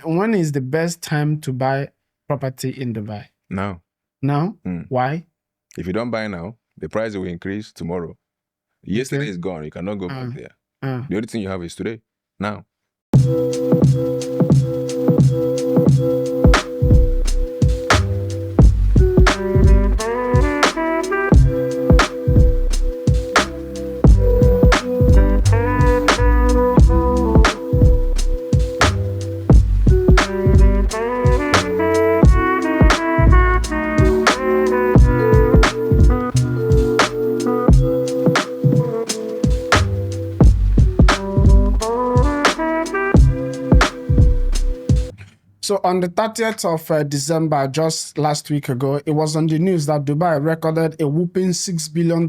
When is the best time to buy property in Dubai? Now. Now? Mm. Why? If you don't buy now, the price will increase tomorrow. Yesterday is gone. You cannot go back there. The only thing you have is today, now. So on the 30th of December, just last week ago, it was on the news that Dubai recorded a whopping $6 billion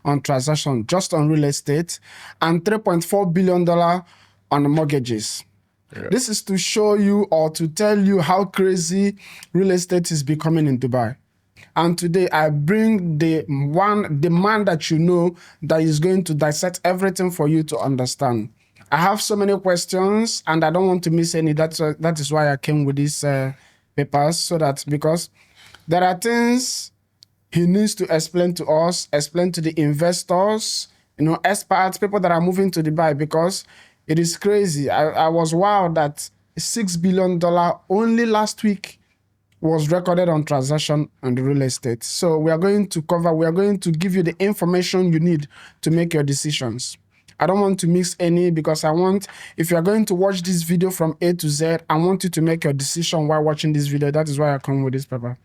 on transaction just on real estate and $3.4 billion on mortgages. Yeah. This is to show you or to tell you how crazy real estate is becoming in Dubai. And today I bring the man that you know that is going to dissect everything for you to understand. I have so many questions and I don't want to miss any. That is why I came with these papers, so that because there are things he needs to explain to us, explain to the investors, expats, people that are moving to Dubai, because it is crazy. I was wowed that $6 billion only last week was recorded on transaction on the real estate. So we are going to give you the information you need to make your decisions. I don't want to mix any, because if you're going to watch this video from A to Z, I want you to make your decision while watching this video. That is why I come with this paper.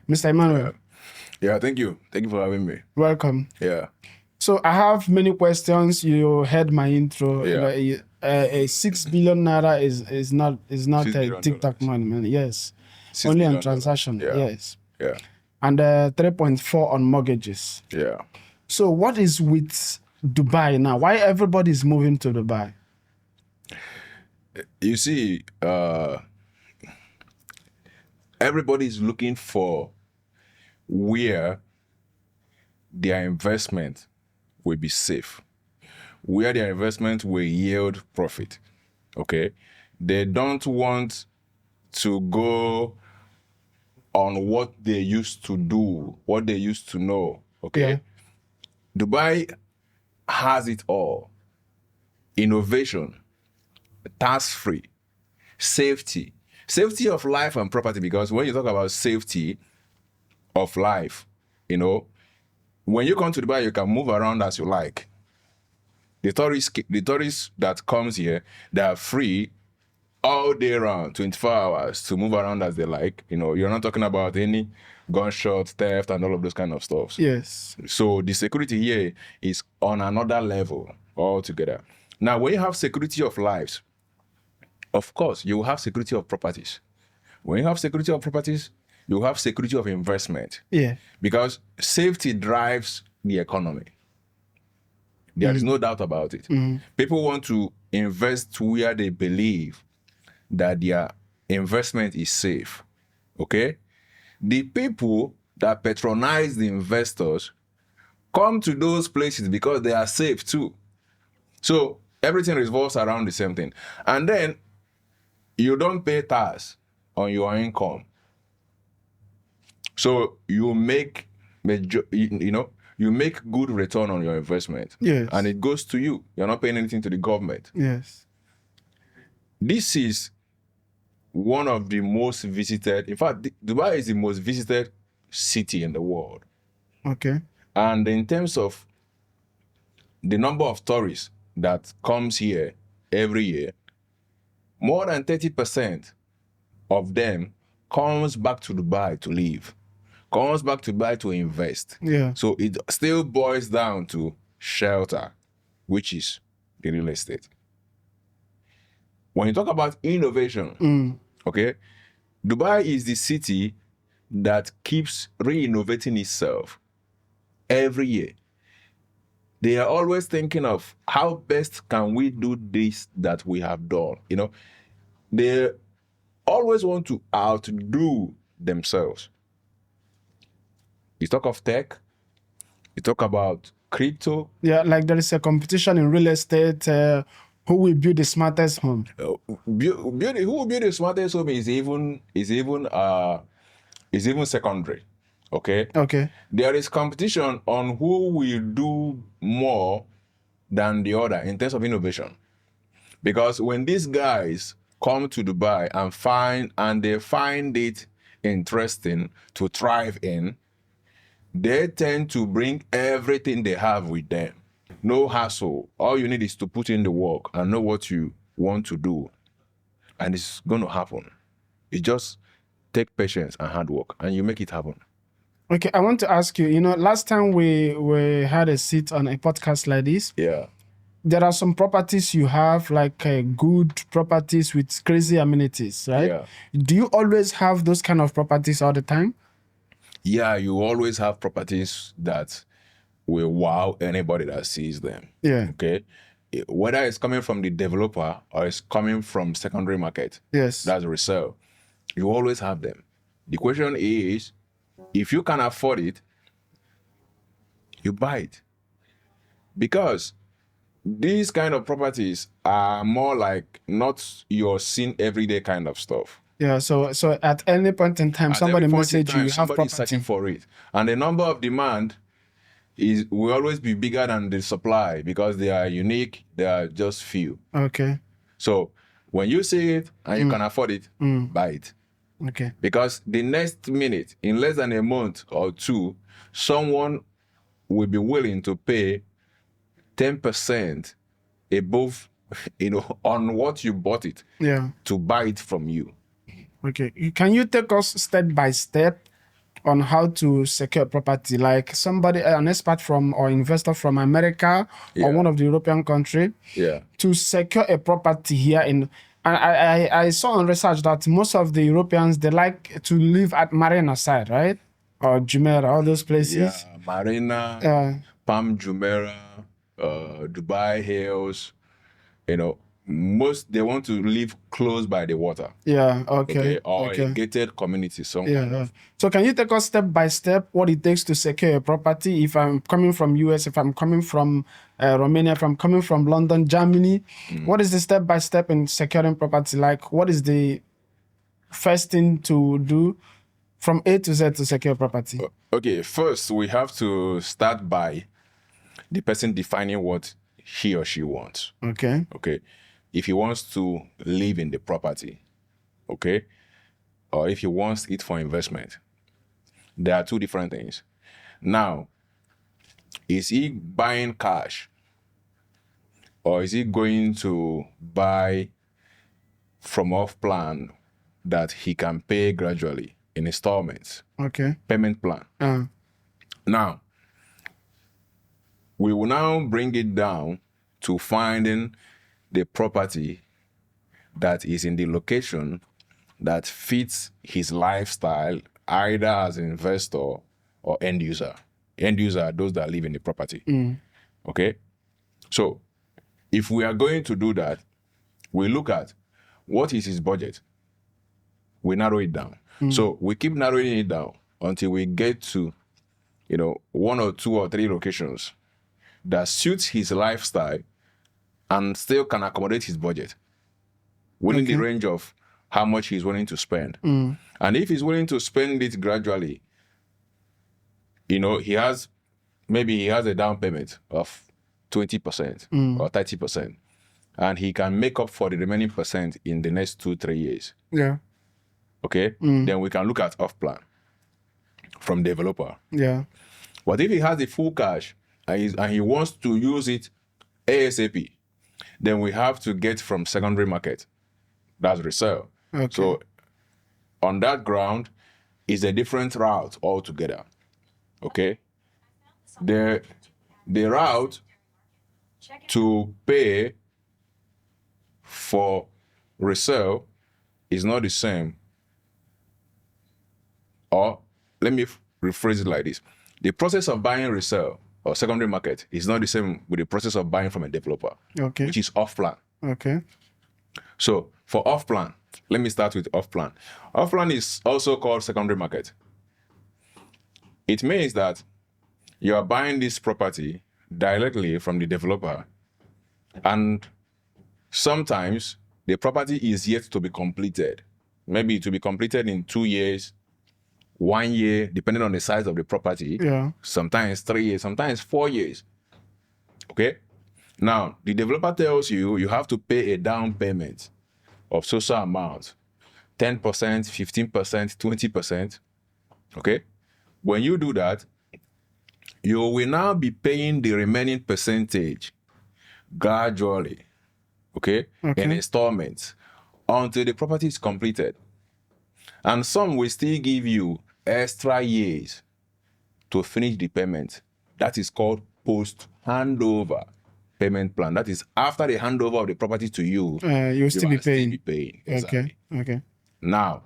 Mr. Emmanuel. Yeah, thank you. Thank you for having me. Welcome. Yeah. So I have many questions. You heard my intro. Yeah. A 6 billion naira is not a TikTok money, man. Yes. Only on transaction. Yeah. Yes. Yeah. And 3.4 on mortgages. Yeah. So what is with Dubai now? Why everybody is moving to Dubai? You see, everybody is looking for where their investment will be safe, where their investment will yield profit. Okay, they don't want to go on what they used to do, what they used to know. Okay, yeah. Dubai has it all: innovation, tax-free, safety of life and property. Because when you talk about safety of life, when you come to Dubai, you can move around as you like. The tourists that comes here, they are free all day round, 24 hours, to move around as they like. You're not talking about any gunshot, theft, and all of those kind of stuff. Yes. So the security here is on another level altogether. Now, when you have security of lives, of course, you will have security of properties. When you have security of properties, you have security of investment. Yeah. Because safety drives the economy. There is no doubt about it. People want to invest where they believe that their investment is safe. Okay? The people that patronize the investors come to those places because they are safe too. So everything revolves around the same thing. And then you don't pay tax on your income. So you make, you make good return on your investment. Yes. And it goes to you. You're not paying anything to the government. Yes. This is one of the most visited, in fact, Dubai is the most visited city in the world. Okay. And in terms of the number of tourists that comes here every year, more than 30% of them comes back to Dubai to live, comes back to Dubai to invest. Yeah. So it still boils down to shelter, which is the real estate. When you talk about innovation, okay, Dubai is the city that keeps re-innovating itself every year. They are always thinking of how best can we do this that we have done. They always want to outdo themselves. You talk of tech, you talk about crypto. Yeah, like there is a competition in real estate. Who will build the smartest home? Who will build the smartest home is even secondary. Okay. Okay. There is competition on who will do more than the other in terms of innovation. Because when these guys come to Dubai and they find it interesting to thrive in, they tend to bring everything they have with them. No hassle. All you need is to put in the work and know what you want to do. And it's going to happen. It just take patience and hard work and you make it happen. Okay, I want to ask you, last time we had a seat on a podcast like this, Yeah. there are some properties you have, like good properties with crazy amenities, right? Yeah. Do you always have those kind of properties all the time? Yeah, you always have properties that will wow anybody that sees them. Yeah. Okay. Whether it's coming from the developer or it's coming from secondary market, Yes. that's resale, you always have them. The question is, if you can afford it, you buy it. Because these kind of properties are more like not your seen everyday kind of stuff. Yeah. So at any point in time, At somebody every point in message you, time, you have somebody's property. searching for it. And the number of demand will always be bigger than the supply because they are unique, they are just few. Okay. So when you see it and you can afford it, buy it. Okay. Because the next minute, in less than a month or two, someone will be willing to pay 10% above, on what you bought it, Yeah. to buy it from you. Okay. Can you take us step by step on how to secure property? Like somebody, an expert from or investor from America or Yeah. one of the European country, Yeah. to secure a property here in. And I saw on research that most of the Europeans, they like to live at Marina side, right? Or Jumeirah, all those places. Yeah. Marina, Palm Jumeirah, Dubai Hills, most they want to live close by the water. Yeah. Okay. Okay. Or a Okay. gated community somewhere. Yeah. So can you take us step by step what it takes to secure a property? If I'm coming from US, if I'm coming from Romania, if I'm coming from London, Germany, what is the step by step in securing property? Like, what is the first thing to do from A to Z to secure property? Okay, first we have to start by the person defining what he or she wants. Okay. Okay. If he wants to live in the property, okay, or if he wants it for investment, there are two different things. Now, is he buying cash or is he going to buy from off plan that he can pay gradually in installments? Okay. Payment plan. Now, we will now bring it down to finding the property that is in the location that fits his lifestyle, either as an investor or end user. End user are those that live in the property. Okay? So, if we are going to do that, we look at what is his budget. We narrow it down. So, we keep narrowing it down until we get to, one or two or three locations that suits his lifestyle and still can accommodate his budget within the range of how much he's willing to spend. And if he's willing to spend it gradually, he has a down payment of 20% or 30%, and he can make up for the remaining percent in the next 2-3 years. Yeah. Okay? Then we can look at off plan from developer. Yeah. But if he has the full cash and he wants to use it ASAP, then we have to get from secondary market. That's resale. Okay. So on that ground is a different route altogether. Okay? The route to pay for resale is not the same. Or let me rephrase it like this. The process of buying resale or secondary market is not the same with the process of buying from a developer, Okay. which is off plan. Okay. So for off plan, let me start with off plan. Off plan is also called secondary market. It means that you are buying this property directly from the developer, and Sometimes the property is yet to be completed. Maybe it will be completed in 2 years, 1 year, depending on the size of the property. Yeah. Sometimes 3 years, sometimes 4 years. Okay? Now, the developer tells you you have to pay a down payment of social amount, 10%, 15%, 20%. Okay? When you do that, you will now be paying the remaining percentage gradually, okay, in installments until the property is completed. And some will still give you extra years to finish the payment. That is called post-handover payment plan. That is after the handover of the property to you, You'll still be paying. Exactly. Okay. Now,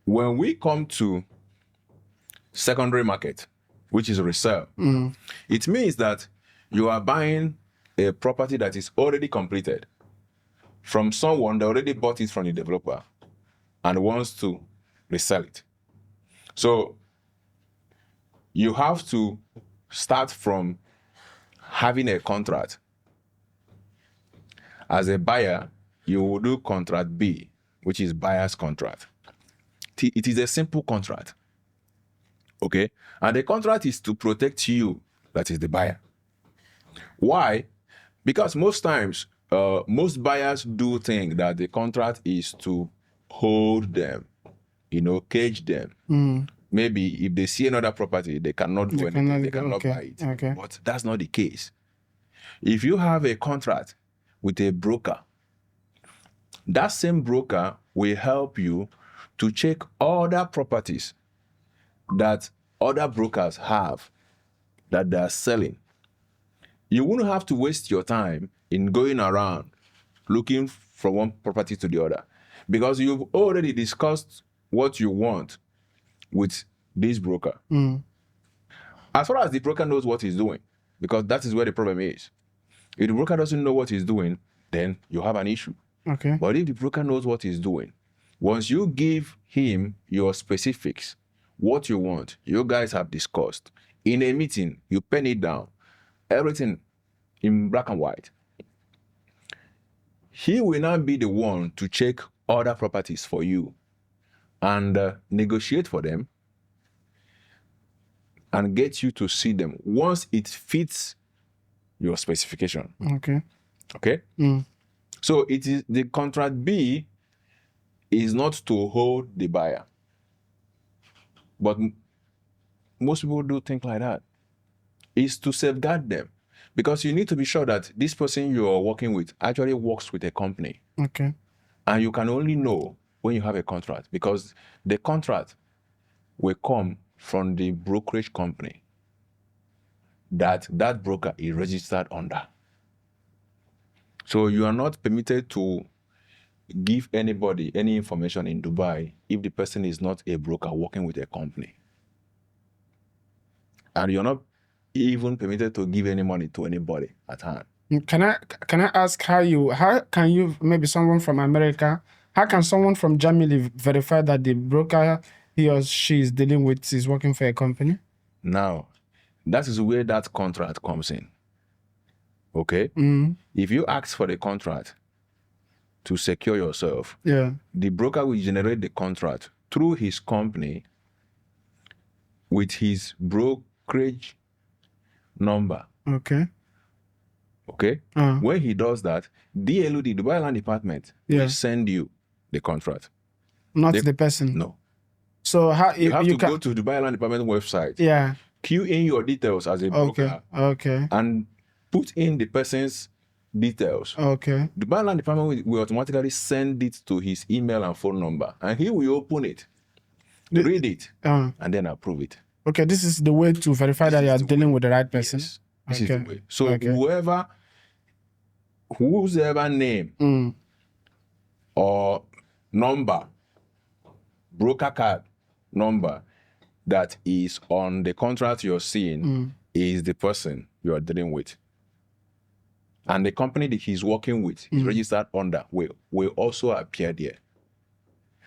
when we come to secondary market, which is resale, it means that you are buying a property that is already completed from someone that already bought it from the developer and wants to resell it. So you have to start from having a contract. As a buyer, you will do contract B, which is buyer's contract. It is a simple contract. Okay? And the contract is to protect you, that is the buyer. Why? Because most times, most buyers do think that the contract is to hold them, cage them. Maybe if they see another property, they cannot do anything, they cannot buy it. Okay. But that's not the case. If you have a contract with a broker, that same broker will help you to check other properties that other brokers have that they are selling. You wouldn't have to waste your time in going around looking from one property to the other, because you've already discussed what you want with this broker. As far as the broker knows what he's doing, because that is where the problem is. If the broker doesn't know what he's doing, then you have an issue. Okay. But if the broker knows what he's doing, once you give him your specifics, what you want, you guys have discussed. In a meeting, you pen it down, everything in black and white. He will now be the one to check other properties for you and negotiate for them and get you to see them once it fits your specification. Okay? So it is the contract B is not to hold the buyer. But most people do think like that. It's to safeguard them. Because you need to be sure that this person you are working with actually works with a company. Okay. And you can only know when you have a contract, because the contract will come from the brokerage company that broker is registered under. So you are not permitted to give anybody any information in Dubai if the person is not a broker working with a company. And you're not even permitted to give any money to anybody at hand. Can I ask how can you, maybe someone from America, how can someone from Germany verify that the broker he or she is dealing with is working for a company? Now, that is where that contract comes in. Okay? If you ask for the contract to secure yourself, the broker will generate the contract through his company with his brokerage number. Okay. When he does that, DLU, the Dubai Land Department, will send you the contract. Not the person. No. So how you have to go to Dubai Land Department website. Key in your details as a broker. And put in the person's details. Dubai Land Department will automatically send it to his email and phone number, and he will open it, read it, and then approve it. Okay, this is the way to verify that you are dealing with the right person. Yes, this is the way. So whoever name or number, broker card number that is on the contract you're seeing is the person you are dealing with. And the company that he's working with is registered under will also appear there.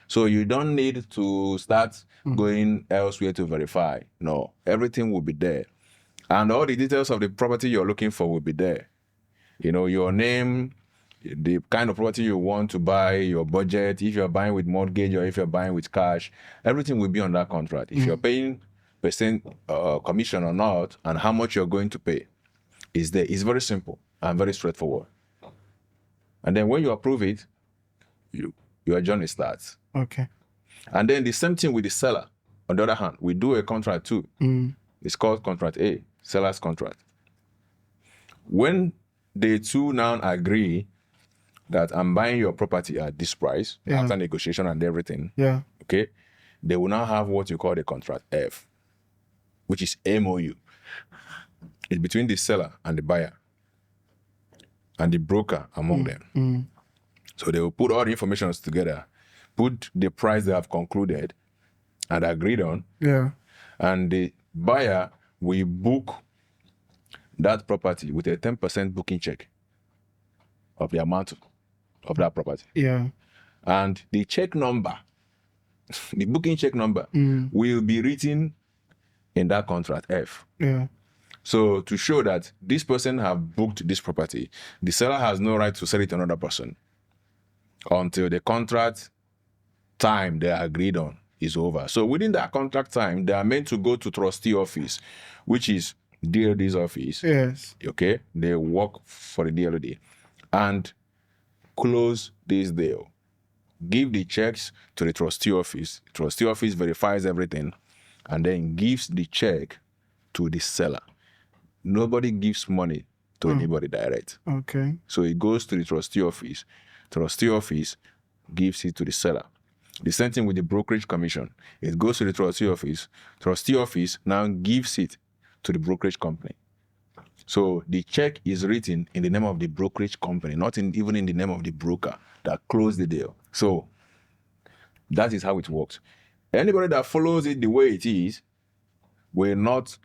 So you don't need to start going elsewhere to verify. No, everything will be there. And all the details of the property you're looking for will be there. your name, the kind of property you want to buy, your budget, if you're buying with mortgage or if you're buying with cash, everything will be on that contract. If you're paying percent commission or not, and how much you're going to pay is there. It's very simple and very straightforward. And then when you approve it, your journey starts. Okay. And then the same thing with the seller. On the other hand, we do a contract too. It's called contract A, seller's contract. When they two now agree that I'm buying your property at this price, after negotiation and everything, okay, they will now have what you call the contract F, which is MOU. It's between the seller and the buyer and the broker among them. So they will put all the information together, put the price they have concluded and agreed on, and the buyer will book that property with a 10% booking check of the amount of that property. And the check number, the booking check number, will be written in that contract F. So to show that this person have booked this property, the seller has no right to sell it to another person until the contract time they agreed on is over. So within that contract time, they are meant to go to trustee office, which is DLD's office. Okay, they work for the DLD and close this deal. Give the checks to the trustee office. Trustee office verifies everything and then gives the check to the seller. Nobody gives money to anybody direct. Okay. So it goes to the trustee office. Trustee office gives it to the seller. The same thing with the brokerage commission. It goes to the trustee office. Trustee office now gives it to the brokerage company. So the check is written in the name of the brokerage company, not even in the name of the broker that closed the deal. So that is how it works. Anybody that follows it the way it is will not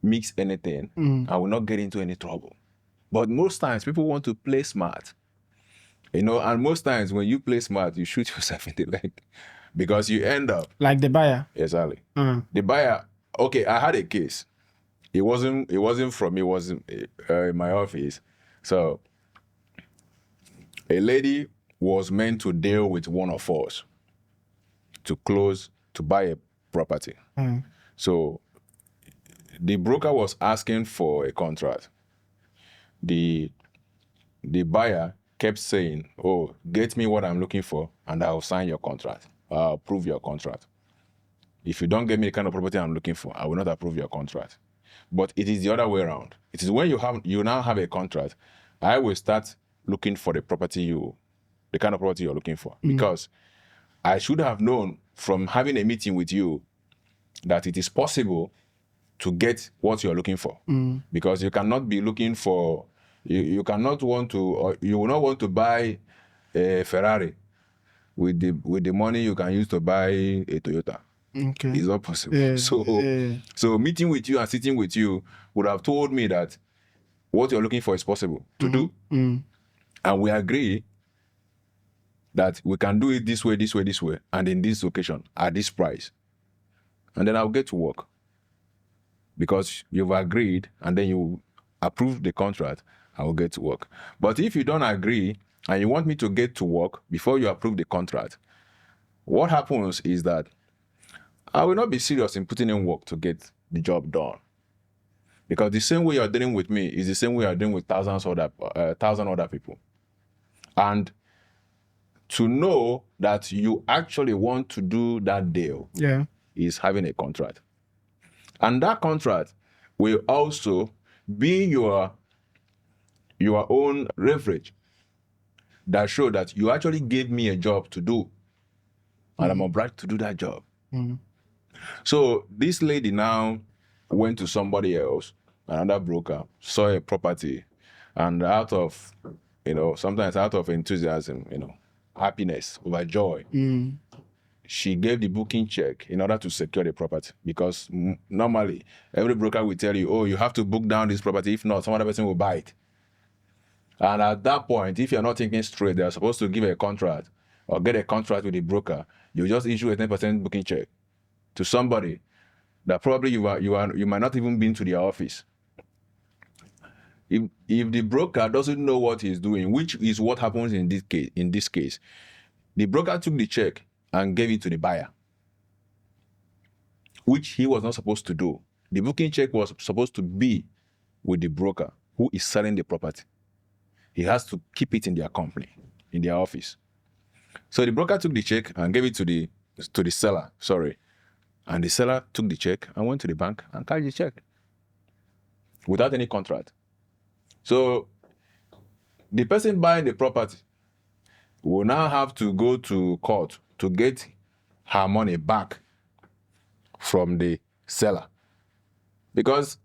mix anything and will not get into any trouble. But most times people want to play smart. And most times when you play smart, you shoot yourself in the leg because you end up like the buyer. Exactly. The buyer. Okay, I had a case. It wasn't from me. It was in my office. So a lady was meant to deal with one of us to buy a property. So the broker was asking for a contract. The buyer kept saying, "Oh, get me what I'm looking for, and I'll sign your contract. I'll approve your contract. If you don't get me the kind of property I'm looking for, I will not approve your contract." But it is the other way around. It is when you now have a contract, I will start looking for the kind of property you're looking for. Because I should have known from having a meeting with you that it is possible to get what you're looking for. Because you cannot be looking for, you cannot want to, or you will not want to buy a Ferrari with the money you can use to buy a Toyota. Okay. It's not possible. So meeting with you and sitting with you would have told me that what you're looking for is possible to do. And we agree that we can do it this way, and in this location, at this price. And then I'll get to work. Because you've agreed and then you approve the contract, I will get to work. But if you don't agree and you want me to get to work before you approve the contract, what happens is that I will not be serious in putting in work to get the job done. Because the same way you're dealing with me is the same way you're dealing with thousand other people. And to know that you actually want to do that deal is having a contract. And that contract will also be your own leverage that show that you actually gave me a job to do. And I'm obliged to do that job. So this lady now went to somebody else, another broker, saw a property, and sometimes out of enthusiasm, happiness, overjoy, she gave the booking check in order to secure the property. Because normally, every broker will tell you, "Oh, you have to book down this property. If not, some other person will buy it." And at that point, if you're not thinking straight, they're supposed to give a contract or get a contract with the broker. You just issue a 10% booking check to somebody that probably you might not even been to their office. If the broker doesn't know what he's doing, which is what happens in this case, the broker took the check and gave it to the buyer, which he was not supposed to do. The booking check was supposed to be with the broker who is selling the property. He has to keep it in their company, in their office. So the broker took the check and gave it to the seller, and the seller took the check and went to the bank and cashed the check without any contract. So the person buying the property will now have to go to court to get her money back from the seller, because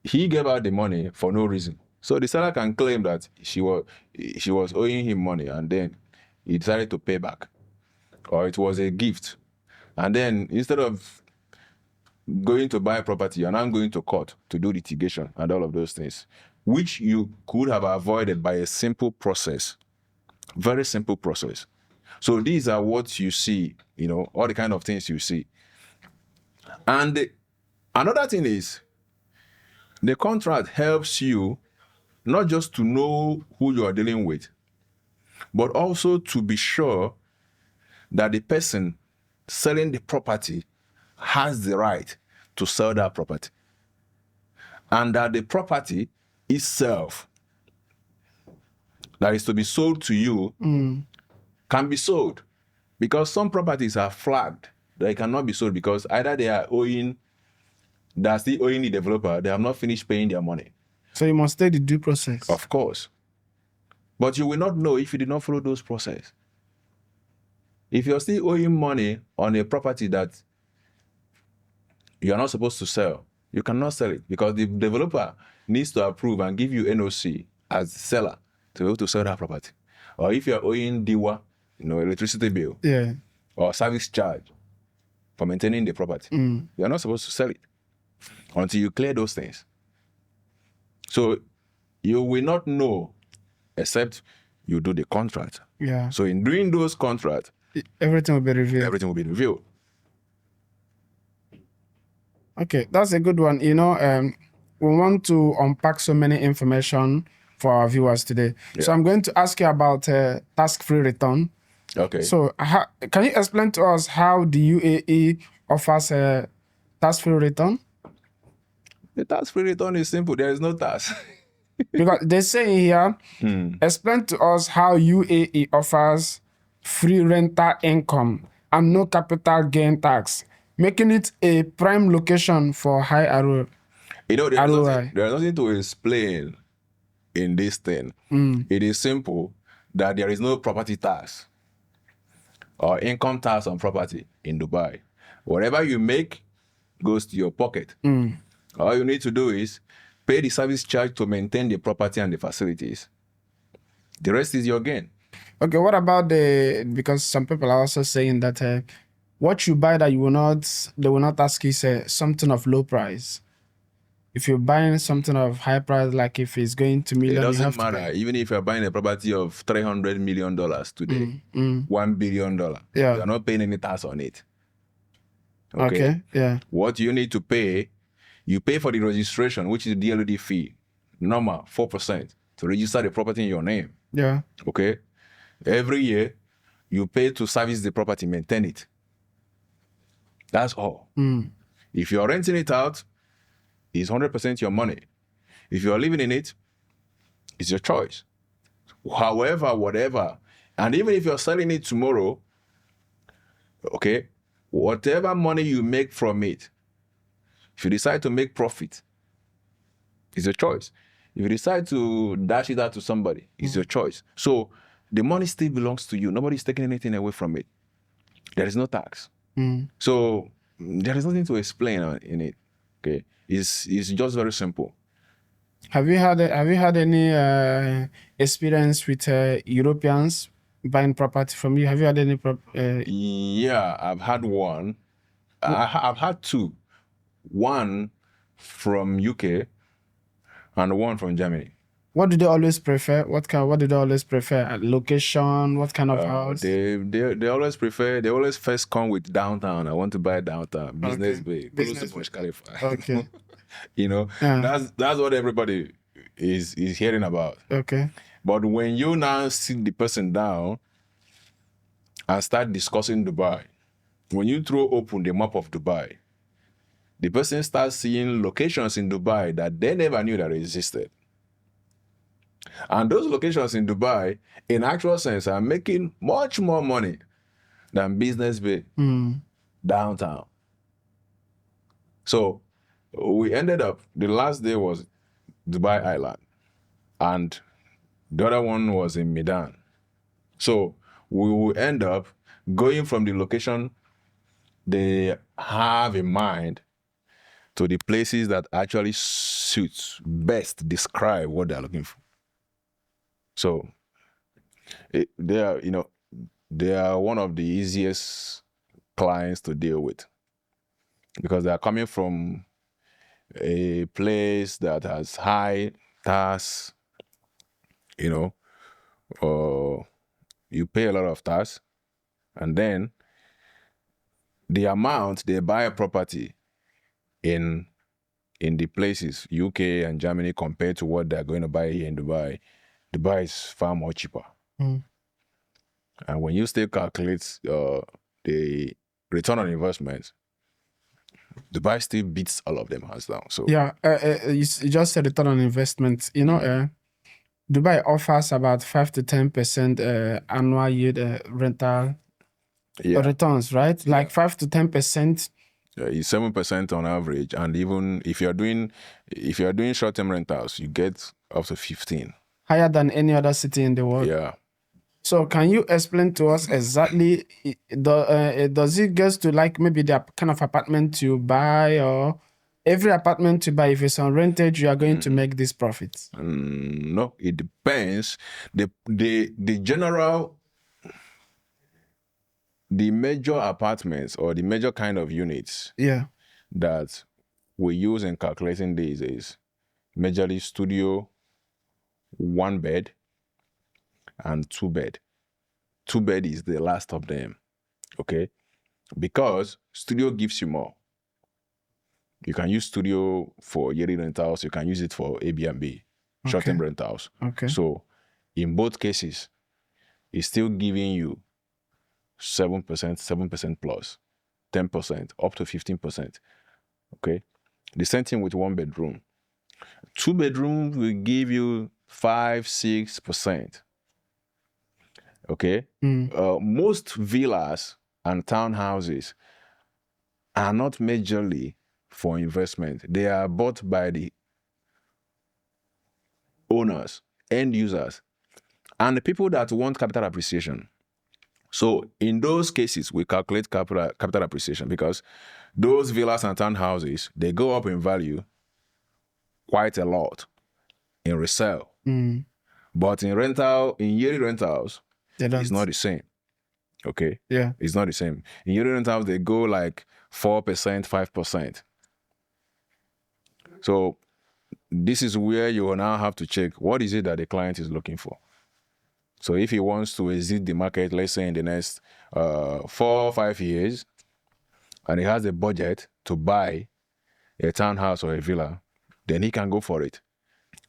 he gave her the money for no reason. So the seller can claim that she was owing him money and then he decided to pay back, or it was a gift. And then instead of going to buy a property, you're now going to court to do litigation and all of those things, which you could have avoided by a simple process, very simple process. So these are what you see, all the kind of things you see. And another thing is, the contract helps you not just to know who you are dealing with, but also to be sure that the person selling the property has the right to sell that property, and that the property itself that is to be sold to you can be sold, because some properties are flagged that it cannot be sold because either they are still owing the developer, they have not finished paying their money. So you must take the due process. Of course. But you will not know if you did not follow those process. If you're still owing money on a property that you are not supposed to sell, you cannot sell it, because the developer needs to approve and give you NOC as the seller to be able to sell that property. Or if you're owing DIWA, electricity bill, or service charge for maintaining the property, you're not supposed to sell it until you clear those things. So you will not know except you do the contract. Yeah. So in doing those contracts, everything will be revealed. Everything will be revealed. Okay, that's a good one. We want to unpack so many information for our viewers today. Yeah. So I'm going to ask you about tax-free return. Okay. So can you explain to us how the UAE offers a tax-free return? The tax-free return is simple. There is no tax. Because they say here, explain to us how UAE offers free rental income and no capital gain tax, making it a prime location for high ROI. There's nothing to explain in this thing. It is simple that there is no property tax or income tax on property in Dubai. Whatever you make goes to your pocket. All you need to do is pay the service charge to maintain the property and the facilities. The rest is your gain. Okay, what about because some people are also saying that what you buy that they will not ask you something of low price. If you're buying something of high price, like if it's going to million, it doesn't matter. Even if you're buying a property of $300 million today, $1 billion, you're not paying any tax on it. Okay, yeah. What you need to pay, you pay for the registration, which is the DLD fee, normal 4%, to register the property in your name. Yeah. Okay. Every year, you pay to service the property, maintain it. That's all. If you're renting it out, it's 100% your money. If you're living in it, it's your choice. However, whatever, and even if you're selling it tomorrow, okay, whatever money you make from it, if you decide to make profit, it's your choice. If you decide to dash it out to somebody, it's your choice. So the money still belongs to you. Nobody's taking anything away from it. There is no tax. So there is nothing to explain in it. Okay, it's just very simple. Have you had any experience with Europeans buying property from you? Have you had any? Yeah, I've had one. I've had two. One from UK and one from Germany. What do they always prefer? What do they always prefer? Location? What kind of house? They always prefer. They always first come with downtown. I want to buy downtown, business bay, close to Burj Khalifa. Okay. That's what everybody is hearing about. Okay. But when you now sit the person down and start discussing Dubai, when you throw open the map of Dubai, the person starts seeing locations in Dubai that they never knew that existed. And those locations in Dubai, in actual sense, are making much more money than Business Bay downtown. So we ended up, the last day was Dubai Island, and the other one was in Medan. So we will end up going from the location they have in mind to the places that actually suits, best describe what they're looking for. So they are one of the easiest clients to deal with because they are coming from a place that has high tax, or you pay a lot of tax, and then the amount they buy a property in the places, UK and Germany, compared to what they're going to buy here in Dubai, Dubai is far more cheaper. And when you still calculate the return on investment, Dubai still beats all of them hands down. So Yeah, you just said return on investment. Dubai offers about 5 to 10% annual yield rental returns, right? Like 5 to 10%. It's 7% on average, and even if you're doing short-term rentals, you get up to 15. Higher than any other city in the world. Yeah. So can you explain to us exactly, does it get to like maybe the kind of apartment you buy, or every apartment you buy, if it's on rentage, you are going to make this profit? No, it depends. The general, the major apartments or the major kind of units that we use in calculating these is majorly studio, 1 bed, and 2 bed. 2 bed is the last of them, okay? Because studio gives you more. You can use studio for yearly rentals. You can use it for Airbnb, short-term rentals. Okay. So in both cases, it's still giving you 7%, 7% plus, 10%, up to 15%. Okay. The same thing with 1 bedroom. 2 bedrooms will give you 5, 6%. Okay. Most villas and townhouses are not majorly for investment. They are bought by the owners, end users, and the people that want capital appreciation. So in those cases, we calculate capital appreciation because those villas and townhouses, they go up in value quite a lot in resale. But in yearly rentals, it's not the same. Okay? Yeah. It's not the same. In yearly rentals, they go like 4%, 5%. So this is where you will now have to check what is it that the client is looking for. So if he wants to exit the market, let's say in the next 4 or 5 years, and he has a budget to buy a townhouse or a villa, then he can go for it.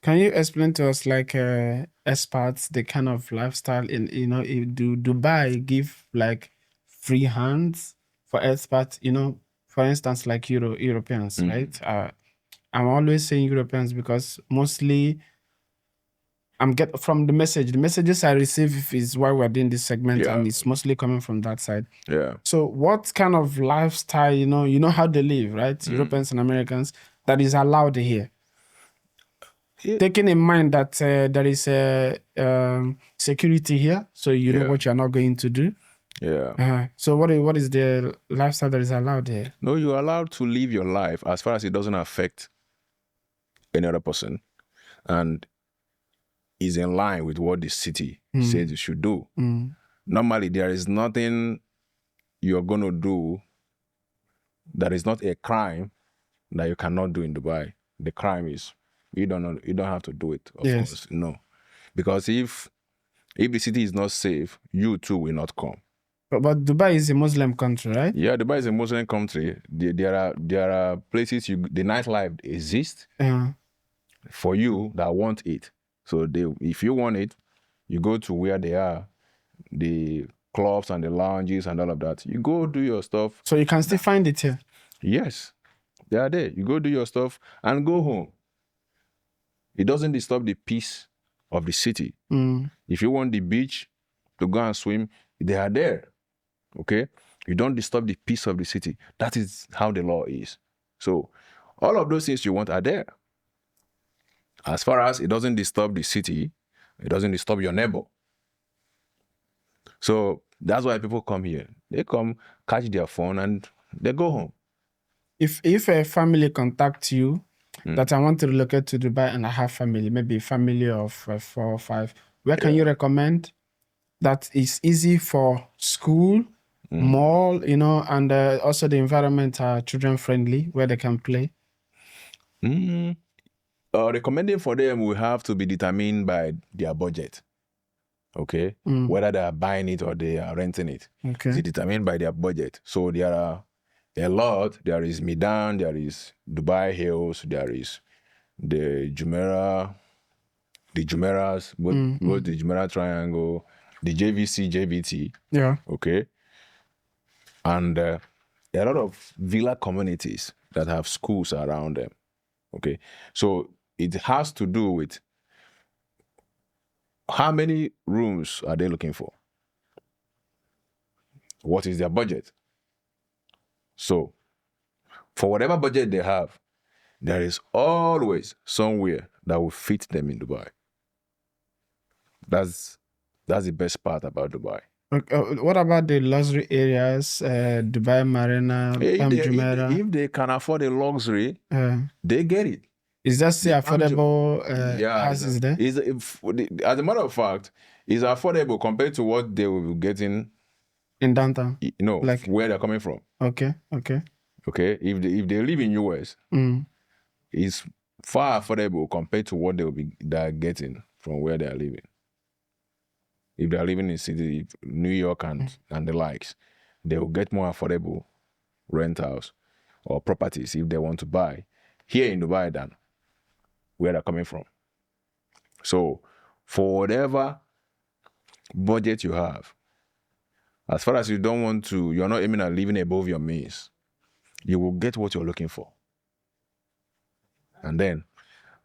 Can you explain to us, like expats, the kind of lifestyle do Dubai give like free hands for expats? For instance, like Europeans, right? I'm always saying Europeans because mostly from the messages I receive is why we're doing this segment, and it's mostly coming from that side. Yeah. So what kind of lifestyle, you know how they live, right? Europeans and Americans, that is allowed here? Taking in mind that there is security here, so you know what you're not going to do. Yeah. So what is the lifestyle that is allowed here? No, you're allowed to live your life as far as it doesn't affect any other person and is in line with what the city says you should do. Normally, there is nothing you're going to do that is not a crime that you cannot do in Dubai. The crime is you don't have to do it, of course. No. Because if the city is not safe, you too will not come. But Dubai is a Muslim country, right? Yeah, Dubai is a Muslim country. There are places the nightlife exists. Yeah. for you that want it. So if you want it, you go to where they are, the clubs and the lounges and all of that. You go do your stuff. So you can still find it here. Yes, they are there. You go do your stuff and go home. It doesn't disturb the peace of the city. If you want the beach to go and swim, they are there. Okay? You don't disturb the peace of the city. That is how the law is. So all of those things you want are there. As far as it doesn't disturb the city, it doesn't disturb your neighbor. So that's why people come here. They come, catch their phone, and they go home. If a family contacts you that I want to relocate to Dubai and I have family, maybe a family of 4 or 5, where can you recommend that is easy for school, mall, and also the environment are children friendly where they can play? Recommending for them will have to be determined by their budget. Okay, whether they are buying it or they are renting it. Okay. It's determined by their budget. So there are a lot. There is Midan, there is Dubai Hills, there is the Jumeirah, the Jumeirahs, both the Jumeirah Triangle, the JVC, JVT. Yeah. Okay, and a lot of villa communities that have schools around them. Okay, so it has to do with how many rooms are they looking for? What is their budget? So, for whatever budget they have, there is always somewhere that will fit them in Dubai. That's the best part about Dubai. Okay. What about the luxury areas, Dubai Marina, Jumeirah? If they can afford a luxury, they get it. Is that still affordable houses there? As a matter of fact, it's affordable compared to what they will be getting in downtown. Like where they're coming from. Okay. If they live in US, it's far affordable compared to what they're getting from where they are living. If they are living in city, New York and the likes, they will get more affordable rentals or properties if they want to buy here in Dubai than where they're coming from. So for whatever budget you have, as far as you're not aiming at living above your means, you will get what you're looking for. And then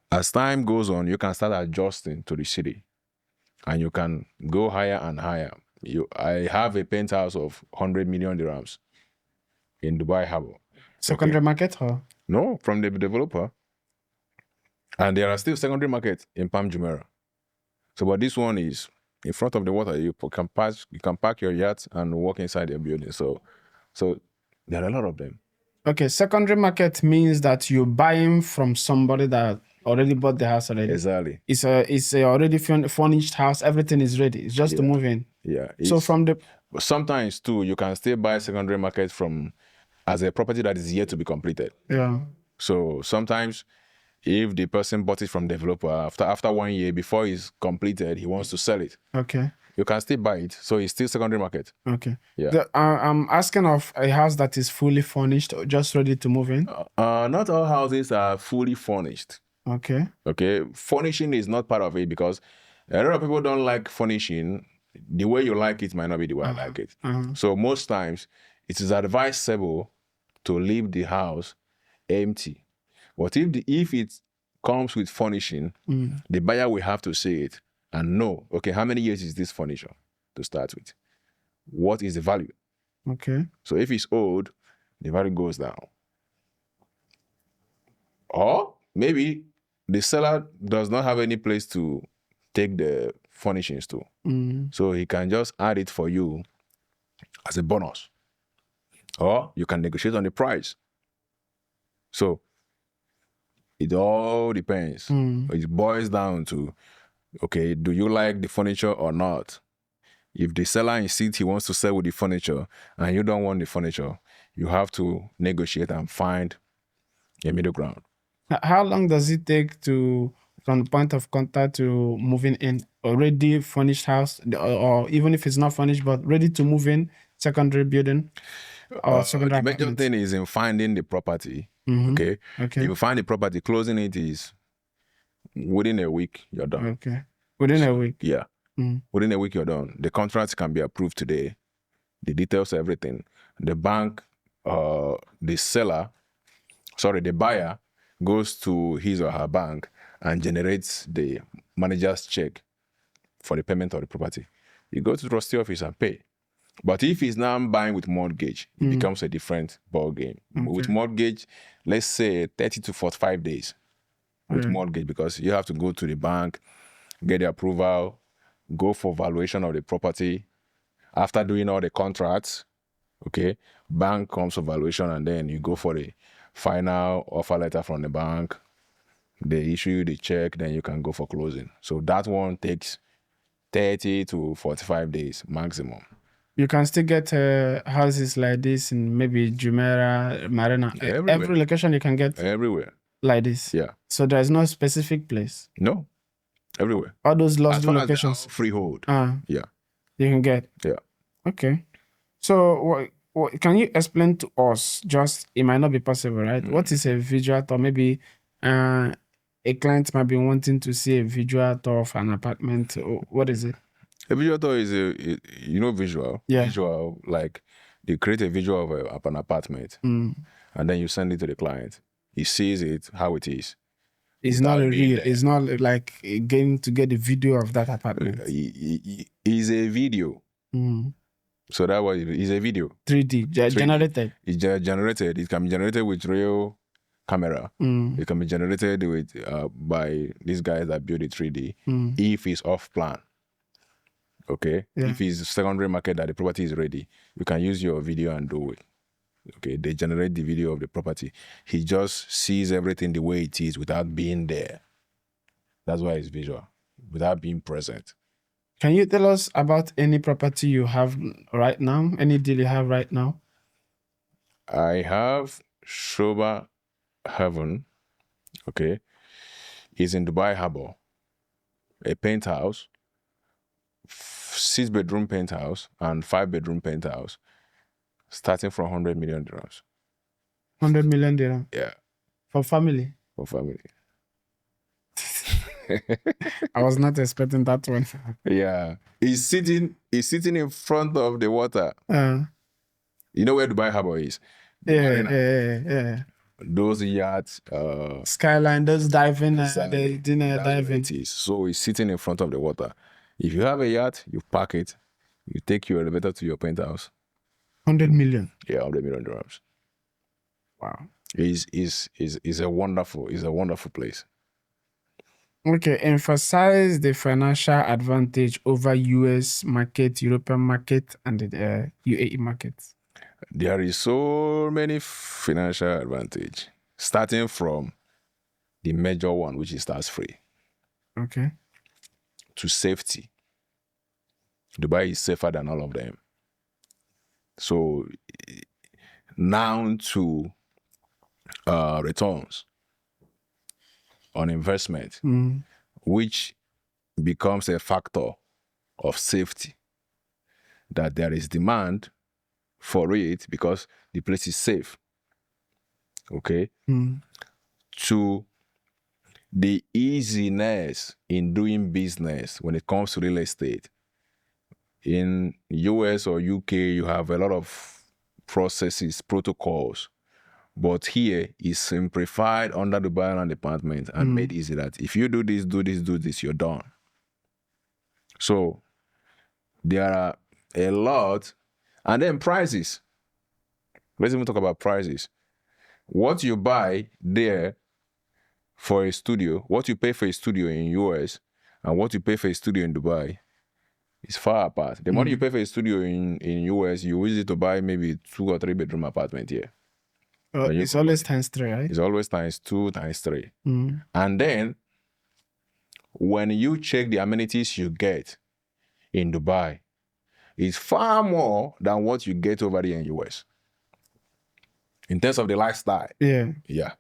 as time goes on, you can start adjusting to the city and you can go higher and higher. I have a penthouse of 100 million dirhams in Dubai Harbour. Secondary market? Or? No, from the developer. And there are still secondary markets in Palm Jumeirah. So, but this one is in front of the water. You can park your yacht and walk inside your building. So there are a lot of them. Okay, secondary market means that you're buying from somebody that already bought the house already. Exactly. It's a already furnished house. Everything is ready. It's just to move in. Yeah. So but sometimes too, you can still buy secondary market as a property that is yet to be completed. Yeah. So sometimes, if the person bought it from developer after 1 year before it's completed, he wants to sell it. Okay. You can still buy it, so it's still secondary market. Okay. Yeah. I'm asking of a house that is fully furnished, just ready to move in. Not all houses are fully furnished. Okay. Okay. Furnishing is not part of it because a lot of people don't like furnishing. The way you like it might not be the way I like it. So most times, it is advisable to leave the house empty. But if it comes with furnishing, the buyer will have to see it and know, okay, how many years is this furniture to start with? What is the value? Okay. So if it's old, the value goes down. Or maybe the seller does not have any place to take the furnishings to. So he can just add it for you as a bonus. Or you can negotiate on the price. So it all depends. It boils down to, okay, do you like the furniture or not? If the seller insists he wants to sell with the furniture and you don't want the furniture, you have to negotiate and find a middle ground. How long does it take from the point of contact to moving in already furnished house, or even if it's not furnished, but ready to move in, secondary building? The major thing is in finding the property. Okay. If you find the property, closing it is Within a week, you're done. Okay. Within a week. Yeah. Mm. Within a week, you're done. The contract can be approved today. The details, everything. The bank, the buyer goes to his or her bank and generates the manager's check for the payment of the property. You go to the trustee office and pay. But if he's now buying with mortgage, it becomes a different ball game. With mortgage, let's say 30 to 45 days with mortgage, because you have to go to the bank, get the approval, go for valuation of the property. After doing all the contracts, okay, bank comes for valuation, and then you go for the final offer letter from the bank. They issue you the check, then you can go for closing. So that one takes 30 to 45 days maximum. You can still get houses like this in maybe Jumeirah, Marina. Every location you can get everywhere like this. Yeah. So there's no specific place. No, everywhere. All those As luxury far as locations. Freehold. Yeah. You can get. Yeah. Okay. So what can you explain to us? Just it might not be possible, right? What is a visual tour? Maybe a client might be wanting to see a visual tour of an apartment. What is it? A visual tour is visual. Yeah. Visual, like they create a visual of an apartment, and then you send it to the client. He sees it how it is. It's not a real. It's not like getting to get a video of that apartment. It's a video. So that was it's a video. 3D generated. It's generated. It can be generated with real camera. It can be generated with by these guys that build it 3D. If it's off plan. Okay. Yeah. If it's secondary market that the property is ready, you can use your video and do it. Okay. They generate the video of the property. He just sees everything the way it is without being there. That's why it's visual, without being present. Can you tell us about any property you have right now? Any deal you have right now? I have Shoba Heaven. Okay. It's in Dubai Harbor. A penthouse. 6-bedroom penthouse and 5-bedroom penthouse, starting from 100 million dirhams. 100 million dirhams? Yeah. For family? For family. I was not expecting that one. Yeah. He's sitting in front of the water. You know where Dubai Harbor is? Yeah. Those yachts. Skyline, those diving. Diving. So he's sitting in front of the water. If you have a yacht, you park it, you take your elevator to your penthouse. 100 million? Yeah, 100 million dirhams. Wow. It's a wonderful place. Okay, emphasize the financial advantage over US market, European market, and the UAE market. There is so many financial advantage, starting from the major one, which is tax-free. Okay. To safety. Dubai is safer than all of them. So now to returns on investment, which becomes a factor of safety, that there is demand for it because the place is safe. Okay? To the easiness in doing business when it comes to real estate. In US or UK, you have a lot of processes, protocols, but here is simplified under the Dubai Land Department and made easy that if you do this, you're done. So there are a lot, and then prices. Let's even talk about prices. What you buy there for a studio, what you pay for a studio in US and what you pay for a studio in Dubai is far apart. The money you pay for a studio in US, you use it to buy maybe 2 or 3 bedroom apartment here. It's always times 3, right? It's always times 2, times 3. And then when you check the amenities you get in Dubai, it's far more than what you get over there in US. In terms of the lifestyle. Yeah. Yeah.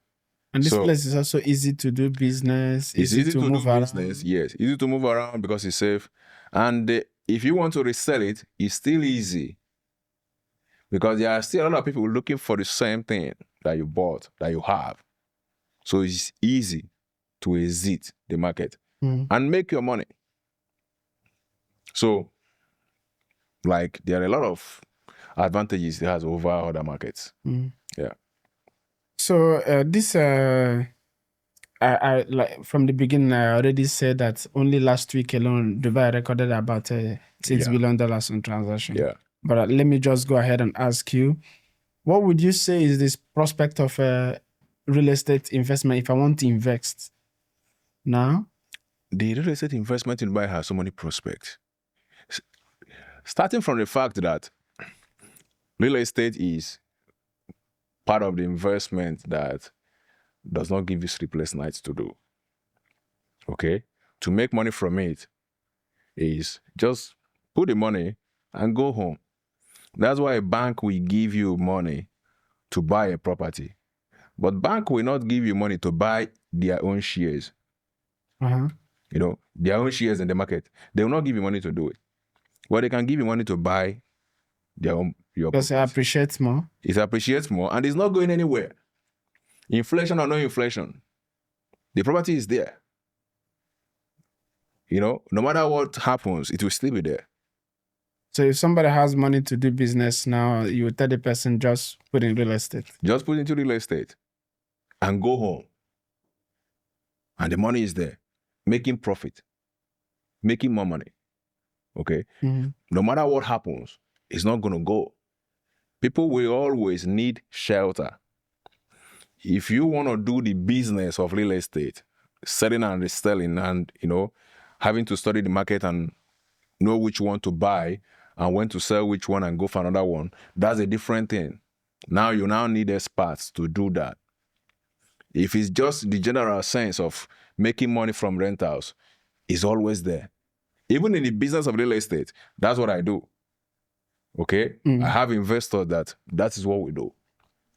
And this place is also easy to do business. It's easy to move do around. Business, yes. Easy to move around because it's safe. And if you want to resell it, it's still easy. Because there are still a lot of people looking for the same thing that you bought, that you have. So it's easy to exit the market Mm. and make your money. So, like, there are a lot of advantages it has over other markets. Mm. Yeah. So this I like from the beginning. I already said that only last week alone, Dubai recorded about $6 billion on transaction. Yeah. But let me just go ahead and ask you, what would you say is this prospect of real estate investment if I want to invest now? The real estate investment in Dubai has so many prospects. Starting from the fact that real estate is part of the investment that does not give you sleepless nights to do. Okay? To make money from it is just put the money and go home. That's why a bank will give you money to buy a property. But bank will not give you money to buy their own shares. Uh-huh. You know, their own shares in the market. They will not give you money to do it. Well, they can give you money to buy their own your Because it property. appreciates more. It appreciates more and it's not going anywhere. Inflation or no inflation, the property is there. You know, no matter what happens, it will still be there. So if somebody has money to do business now, you would tell the person just put in real estate. Just put into real estate and go home. And the money is there, making profit, making more money. Okay? Mm-hmm. No matter what happens, it's not going to go. People will always need shelter. If you want to do the business of real estate, selling and reselling and, you know, having to study the market and know which one to buy and when to sell which one and go for another one, that's a different thing. Now you now need experts to do that. If it's just the general sense of making money from rentals, it's always there. Even in the business of real estate, that's what I do. Okay? I have investors that is what we do.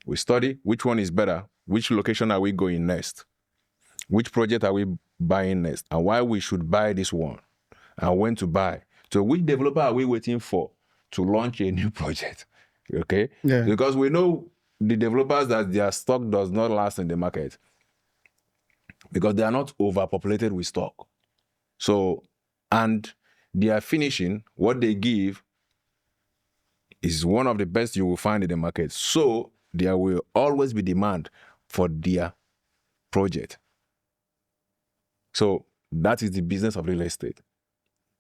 We study which one is better, which location are we going next, which project are we buying next, and why we should buy this one, and when to buy. So which developer are we waiting for to launch a new project? Okay? Yeah. Because we know the developers that their stock does not last in the market because they are not overpopulated with stock. So, and they are finishing what they give is one of the best you will find in the market. So there will always be demand for their project. So that is the business of real estate.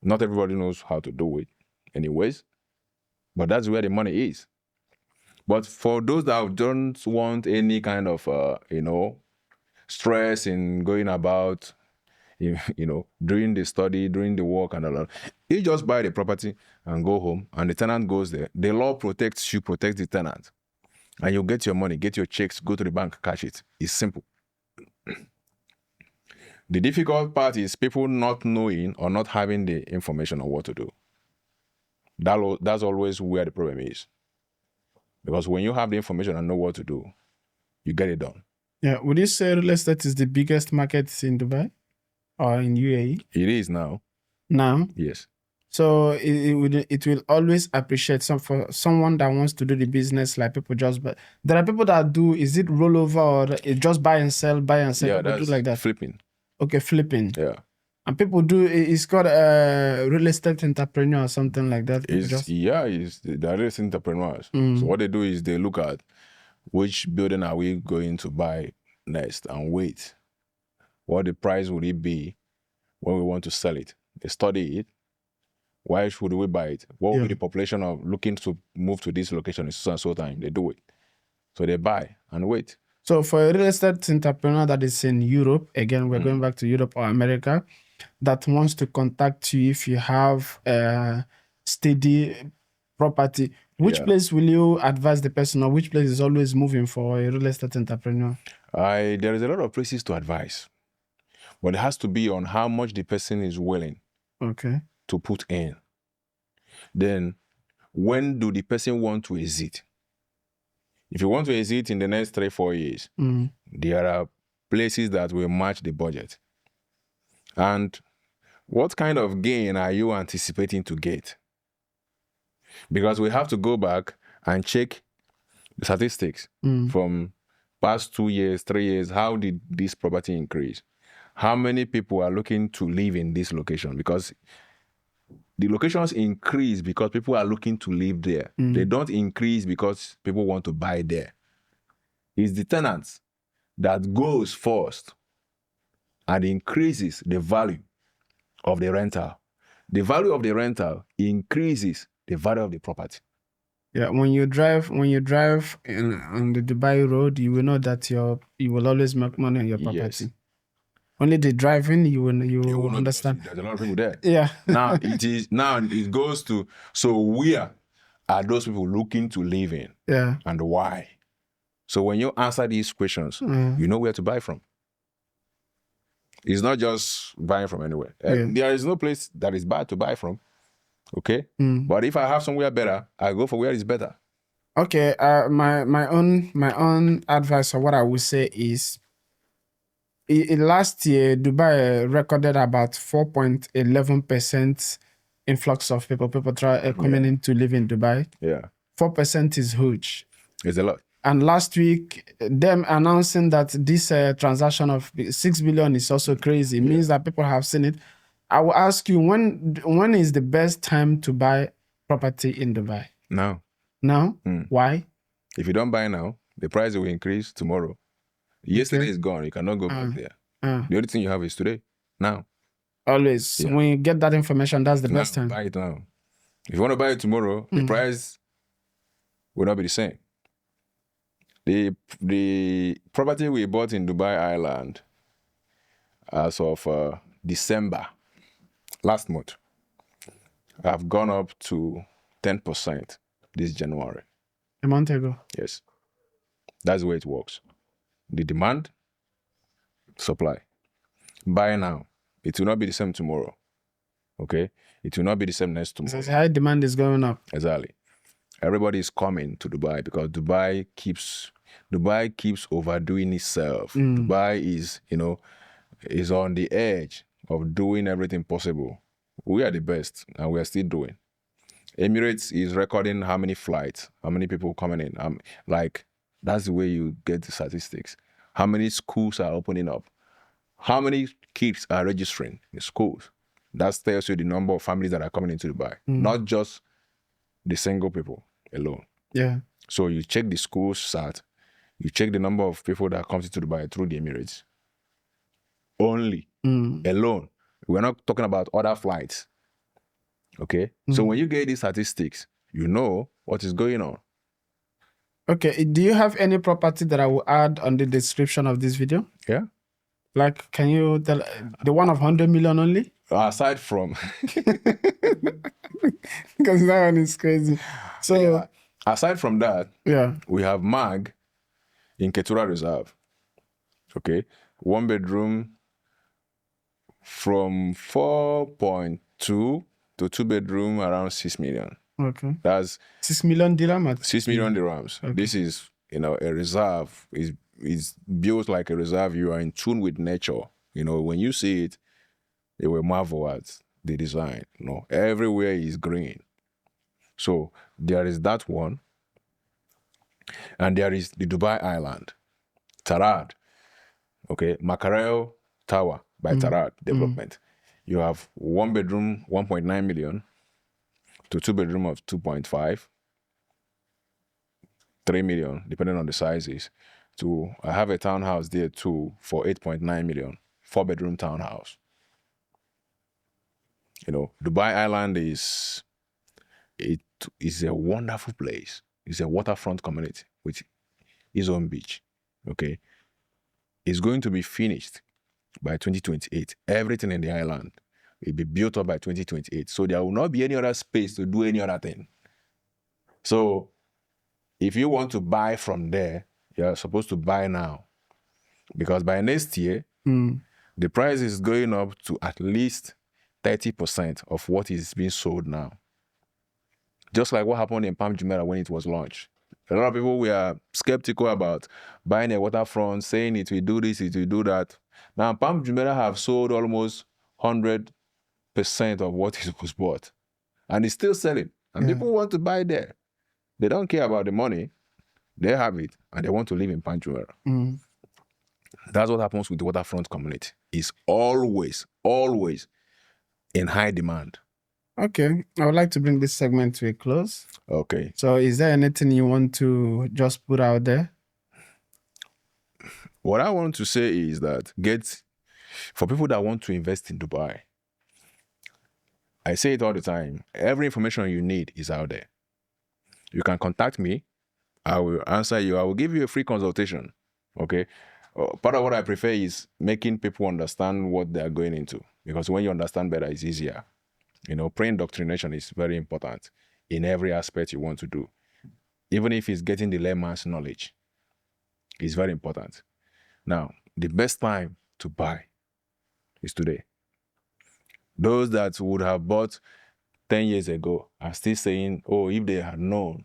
Not everybody knows how to do it anyways, but that's where the money is. But for those that don't want any kind of, stress in going about, doing the study, doing the work and all that, you just buy the property and go home and the tenant goes there. The law protects you, protects the tenant. And you get your money, get your checks, go to the bank, cash it. It's simple. The difficult part is people not knowing or not having the information on what to do. That's always where the problem is. Because when you have the information and know what to do, you get it done. Yeah. Would you say real estate is the biggest market in Dubai or in UAE? It is now. Now? Yes. So it will always appreciate for someone that wants to do the business like people just but there are people that do, is it rollover or it just buy and sell? Yeah, People that's do like that. flipping. Okay, flipping. Yeah. And people do it's called a real estate entrepreneur or something like that. It's the real estate entrepreneurs. So what they do is they look at which building are we going to buy next and wait. What the price would it be when we want to sell it? They study it. Why should we buy it? What will be the population of looking to move to this location in so and so time? They do it. So they buy and wait. So for a real estate entrepreneur that is in Europe, again, we're going back to Europe or America, that wants to contact you if you have a steady property, which place will you advise the person or which place is always moving for a real estate entrepreneur? There is a lot of places to advise, but it has to be on how much the person is willing to put in. Then when do the person want to exit? If you want to exit in the next 3-4 years, there are places that will match the budget. And what kind of gain are you anticipating to get? Because we have to go back and check the statistics from past 2 years, 3 years. How did this property increase? How many people are looking to live in this location? Because the locations increase because people are looking to live there. They don't increase because people want to buy there. It's the tenants that goes first and increases the value of the rental. The value of the rental increases the value of the property. Yeah, when you drive on the Dubai road, you will know that you will always make money on your property. Yes. Only the driving you will not understand. There's a lot of people there. Yeah. Now it goes to, so where are those people looking to live in? Yeah. And why? So when you answer these questions, you know where to buy from. It's not just buying from anywhere. There is no place that is bad to buy from. Okay? But if I have somewhere better, I go for where is better. Okay. My own advice, or what I would say is, last year Dubai recorded about 4.11% influx of people coming in to live in Dubai. Yeah. 4% is huge. It's a lot. And last week, them announcing that this transaction of 6 billion is also crazy. It means that people have seen it. I will ask you, when is the best time to buy property in Dubai? Now. Now? Why? If you don't buy now, the price will increase tomorrow. Yesterday is gone. You cannot go back there. The only thing you have is today. Now. Always. Yeah. When you get that information, that's the Now, best time. buy it now. If you want to buy it tomorrow, the price will not be the same. The property we bought in Dubai Island as of December last month have gone up to 10% this January. A month ago. Yes. That's the way it works. The demand, supply. Buy now. It will not be the same tomorrow. Okay? It will not be the same next tomorrow. So high demand is going up. Exactly. Everybody is coming to Dubai because Dubai keeps overdoing itself. Dubai is on the edge of doing everything possible. We are the best, and we are still doing. Emirates is recording how many flights, how many people coming in. That's the way you get the statistics. How many schools are opening up? How many kids are registering in schools? That tells you the number of families that are coming into Dubai, not just the single people alone. Yeah. So you check the school sat, you check the number of people that comes into Dubai through the Emirates. Only, alone. We're not talking about other flights. Okay? So when you get these statistics, you know what is going on. Okay. Do you have any property that I will add on the description of this video? Yeah. Like, can you tell the one of 100 million only? Aside from... Because that one is crazy. So... Aside from that, we have MAG in Ketura Reserve. Okay? 1 bedroom from 4.2 to 2 bedroom around 6 million. Okay. That's 6 million dirham. 6 million dirhams. Okay. This is, a reserve. Is built like a reserve. You are in tune with nature. When you see it, they will marvel at the design. Everywhere is green. So there is that one. And there is the Dubai Island, Tarad. Okay, Makarel Tower by Tarad Development. You have 1 bedroom, 1.9 million to 2 bedroom of 2.5, 3 million, depending on the sizes. I have a townhouse there too for 8.9 million, 4 bedroom townhouse. Dubai Island is a wonderful place. It's a waterfront community with its own beach. Okay. It's going to be finished by 2028. Everything in the island will be built up by 2028. So there will not be any other space to do any other thing. So if you want to buy from there, you're supposed to buy now. Because by next year, the price is going up to at least 30% of what is being sold now. Just like what happened in Palm Jumeirah when it was launched. A lot of people were skeptical about buying a waterfront, saying it will do this, it will do that. Now, Palm Jumeirah have sold almost 100% of what it was bought. And it's still selling. And people want to buy there. They don't care about the money. They have it, and they want to live in Palm Jumeirah. That's what happens with the waterfront community. It's always in high demand. Okay, I would like to bring this segment to a close. Okay. So is there anything you want to just put out there? What I want to say is that for people that want to invest in Dubai, I say it all the time, every information you need is out there. You can contact me. I will answer you. I will give you a free consultation. Okay. Part of what I prefer is making people understand what they are going into, because when you understand better, it's easier. Pre-indoctrination is very important in every aspect you want to do. Even if it's getting the layman's knowledge, it's very important. Now, the best time to buy is today. Those that would have bought 10 years ago are still saying, oh, if they had known,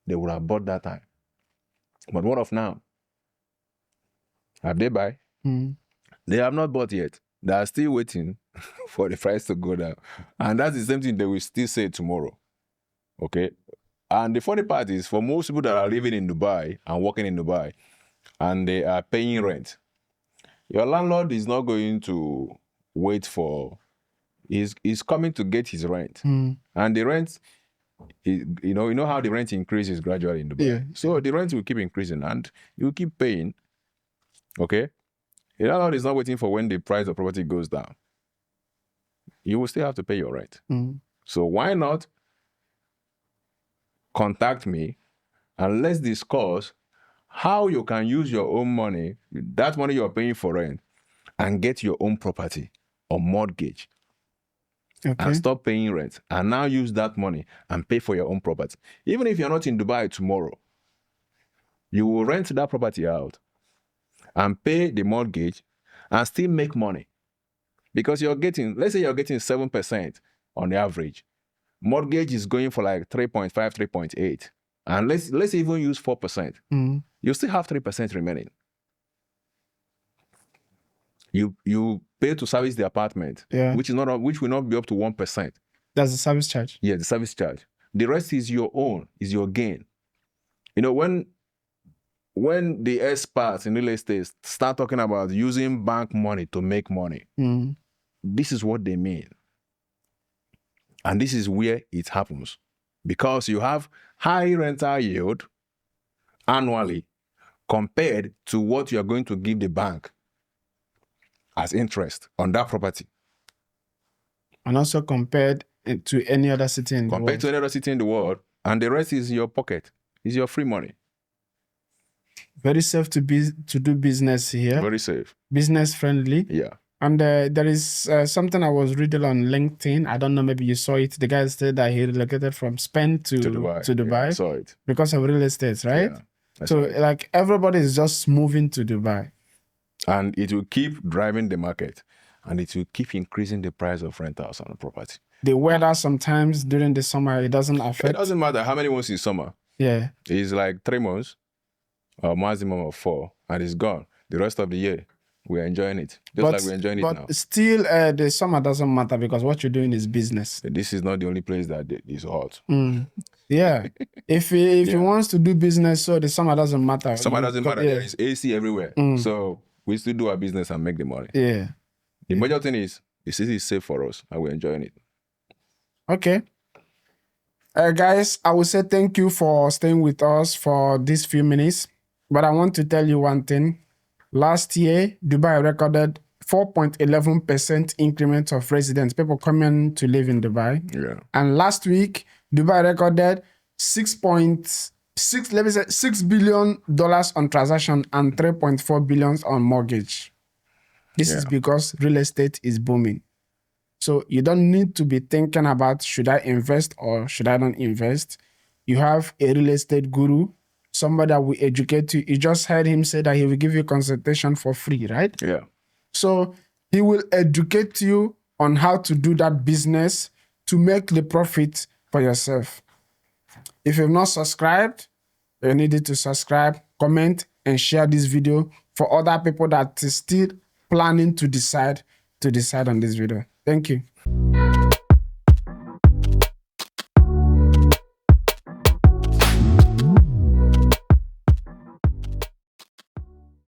they would have bought that time. But what of now? Have they buy? They have not bought yet. They are still waiting for the price to go down. And that's the same thing they will still say tomorrow. Okay? And the funny part is, for most people that are living in Dubai and working in Dubai, and they are paying rent, your landlord is not going to wait for, he's coming to get his rent. And the rent, you know how the rent increases gradually in Dubai. Yeah. So the rent will keep increasing and you keep paying. Okay? The landlord is not waiting for when the price of property goes down. You will still have to pay your rent. So why not contact me and let's discuss how you can use your own money, that money you're paying for rent, and get your own property or mortgage. Okay. And stop paying rent and now use that money and pay for your own property. Even if you're not in Dubai tomorrow, you will rent that property out and pay the mortgage and still make money. Because let's say you're getting 7% on the average. Mortgage is going for like 3.5, 3.8. And let's even use 4%. You still have 3% remaining. You pay to service the apartment, which will not be up to 1%. That's the service charge. Yeah, the service charge. The rest is your own, is your gain. When the experts in real estate start talking about using bank money to make money, this is what they mean. And this is where it happens. Because you have high rental yield annually compared to what you are going to give the bank as interest on that property. And also compared to any other city in the world. Compared to any other city in the world. And the rest is your pocket. Is your free money. Very safe to do business here. Very safe. Business friendly. Yeah. And there is something I was reading on LinkedIn. I don't know, maybe you saw it. The guy said that he relocated from Spain to Dubai. Yeah, I saw it. Because of real estate, right? Yeah, so like everybody is just moving to Dubai. And it will keep driving the market. And it will keep increasing the price of rentals on the property. The weather sometimes during the summer, it doesn't affect. It doesn't matter how many months is summer. Yeah. It's like 3 months or maximum of 4. And it's gone. The rest of the year, we're enjoying it. Like we're enjoying it now. But still, the summer doesn't matter because what you're doing is business. This is not the only place that is hot. Yeah. if he wants to do business, so the summer doesn't matter. Summer doesn't matter. There is AC everywhere. So we still do our business and make the money. Yeah. The major thing is, the city is safe for us and we're enjoying it. Okay. Guys, I will say thank you for staying with us for these few minutes. But I want to tell you one thing. Last year, Dubai recorded 4.11% increment of residents, people coming to live in Dubai. Yeah. And last week, Dubai recorded $6 billion on transaction and 3.4 billion on mortgage. This is because real estate is booming. So you don't need to be thinking about, should I invest or should I not invest? You have a real estate guru, somebody that will educate you. You just heard him say that he will give you consultation for free, right? Yeah. So he will educate you on how to do that business to make the profit for yourself. If you've not subscribed, you need to subscribe, comment, and share this video for other people that is still planning to decide on this video. Thank you.